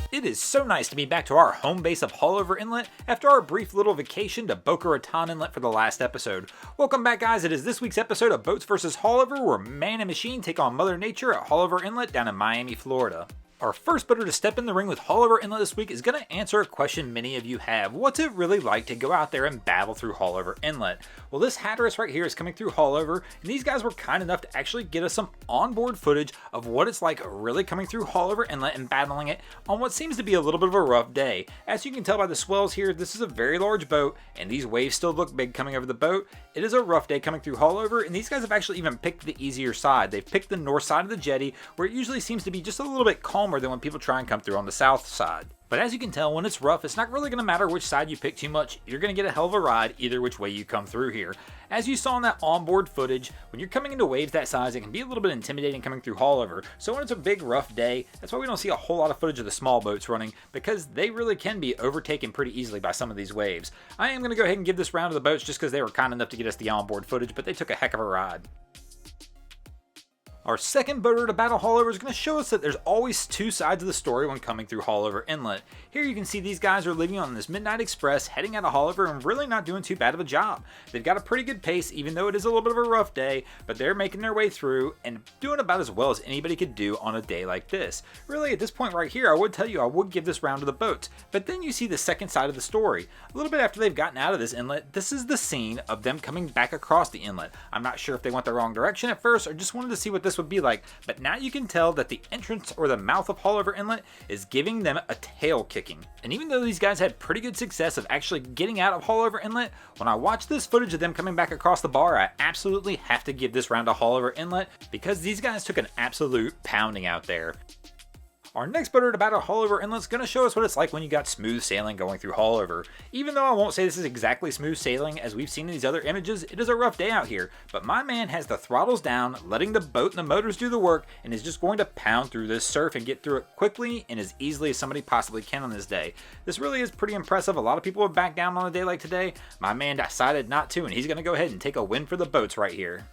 It is so nice to be back to our home base of Haulover Inlet after our brief little vacation to Boca Raton Inlet for the last episode. Welcome back, guys. It is this week's episode of Boats vs. Haulover, where man and machine take on Mother Nature at Haulover Inlet down in Miami, Florida. Our first boater to step in the ring with Haulover Inlet this week is going to answer a question many of you have. What's it really like to go out there and battle through Haulover Inlet? Well, this Hatteras right here is coming through Haulover, and these guys were kind enough to actually get us some onboard footage of what it's like really coming through Haulover Inlet and battling it on what seems to be a little bit of a rough day. As you can tell by the swells here, this is a very large boat, and these waves still look big coming over the boat. It is a rough day coming through Haulover, and these guys have actually even picked the easier side. They've picked the north side of the jetty, where it usually seems to be just a little bit calmer than when people try and come through on the south side. But as you can tell, when it's rough, it's not really going to matter which side you pick too much. You're going to get a hell of a ride either which way you come through here. As you saw in that onboard footage, when you're coming into waves that size, it can be a little bit intimidating coming through Haulover. So when it's a big rough day, that's why we don't see a whole lot of footage of the small boats running, because they really can be overtaken pretty easily by some of these waves. I am going to go ahead and give this round to the boats just because they were kind enough to get us the onboard footage, but they took a heck of a ride. Our second boater to battle Haulover is going to show us that there's always two sides of the story when coming through Haulover Inlet. Here you can see these guys are leaving on this Midnight Express, heading out of Haulover, and really not doing too bad of a job. They've got a pretty good pace, even though it is a little bit of a rough day, but they're making their way through and doing about as well as anybody could do on a day like this. Really, at this point right here, I would tell you I would give this round to the boats, but then you see the second side of the story. A little bit after they've gotten out of this inlet, this is the scene of them coming back across the inlet. I'm not sure if they went the wrong direction at first or just wanted to see what this would be like, but now you can tell that the entrance or the mouth of Haulover Inlet is giving them a tail kicking. And even though these guys had pretty good success of actually getting out of Haulover Inlet, when I watch this footage of them coming back across the bar, I absolutely have to give this round to Haulover Inlet because these guys took an absolute pounding out there. Our next boater to battle Haulover Inlet is going to show us what it's like when you got smooth sailing going through Haulover. Even though I won't say this is exactly smooth sailing as we've seen in these other images, it is a rough day out here, but my man has the throttles down, letting the boat and the motors do the work, and is just going to pound through this surf and get through it quickly and as easily as somebody possibly can on this day. This really is pretty impressive. A lot of people would back down on a day like today. My man decided not to, and he's going to go ahead and take a win for the boats right here.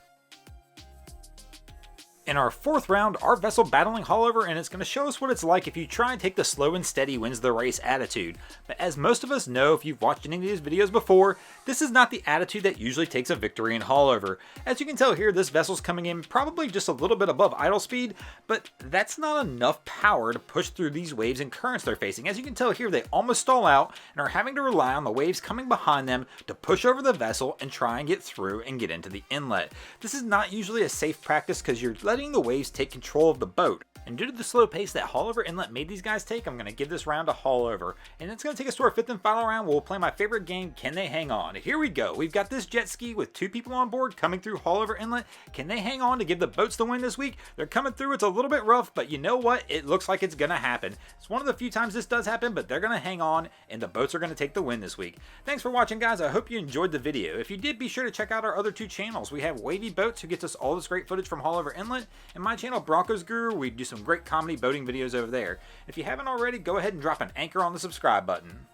In our fourth round, our vessel battling Haulover, and it's going to show us what it's like if you try and take the slow and steady wins the race attitude. But as most of us know, if you've watched any of these videos before, this is not the attitude that usually takes a victory in Haulover. As you can tell here, this vessel's coming in probably just a little bit above idle speed, but that's not enough power to push through these waves and currents they're facing. As you can tell here, they almost stall out and are having to rely on the waves coming behind them to push over the vessel and try and get through and get into the inlet. This is not usually a safe practice because you're letting the waves take control of the boat. And due to the slow pace that Haulover Inlet made these guys take, I'm going to give this round to Haulover. And it's going to take us to our fifth and final round. We'll play my favorite game, Can They Hang On? Here we go. We've got this jet ski with two people on board coming through Haulover Inlet. Can they hang on to give the boats the win this week? They're coming through. It's a little bit rough, but you know what? It looks like it's going to happen. It's one of the few times this does happen, but they're going to hang on, and the boats are going to take the win this week. Thanks for watching, guys. I hope you enjoyed the video. If you did, be sure to check out our other two channels. We have Wavy Boats, who gets us all this great footage from Haulover Inlet, and my channel, Broncos Guru. We do some great comedy boating videos over there. If you haven't already, go ahead and drop an anchor on the subscribe button.